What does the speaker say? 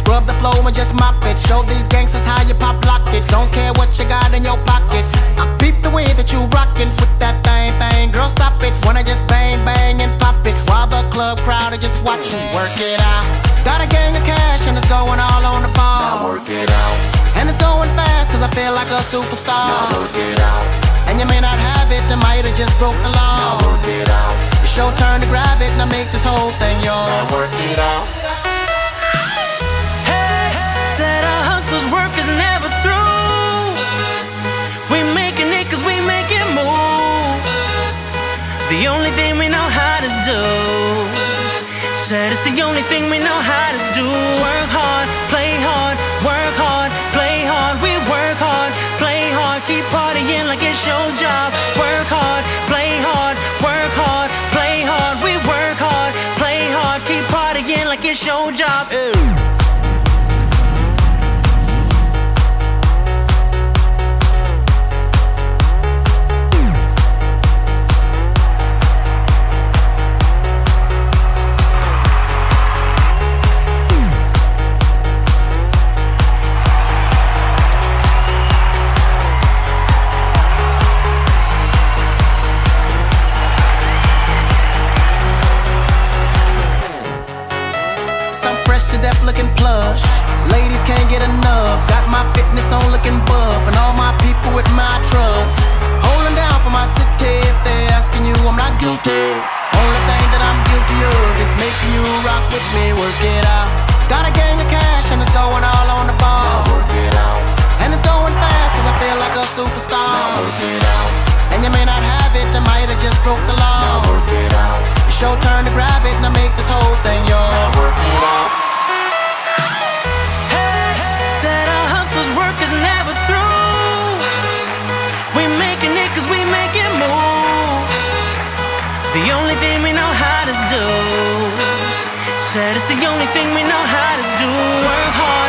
Scrub the flow and just mop it. Show these gangsters how you pop lock it. Don't care what you got in your pocket. I peep the way that you rockin' with that thing, thing. Girl, stop it. Wanna just bang, bang and pop it while the club crowd are just watching. Work it out. Got a gang of cash and it's going all on the ball. Now work it out. And it's going fast cause I feel like a superstar. Now work it out. And you may not have it, I might have just broke the law. Now work it out. It's your turn to grab it, now make this whole thing yours. Now work it out. Hey, said our hustlers' work is never through. We making it cause we make it move. The only thing we know how to do. Said it's the only thing we know how to do. Work hard, play hard, work hard, play hard. We work hard, play hard, keep partying like it's your job. Work hard, play hard, work hard, play hard. We work hard, play hard, keep partying like it's your job. To death looking plush. Ladies can't get enough. Got my fitness on looking buff. And all my people with my trust. Holding down for my city. If they're asking you, I'm not guilty. Only thing that I'm guilty of is making you rock with me. Work it out. Got a gang of cash and it's going all on the ball. Now work it out. And it's going fast cause I feel like a superstar. Now work it out. And you may not have it, I might have just broke the law. Now work it out. It's your turn to grab it, now make this whole thing yours. Now work it out. Said our hustlers' work is never through. We making it cause we make it move. The only thing we know how to do. Said it's the only thing we know how to do. Work hard,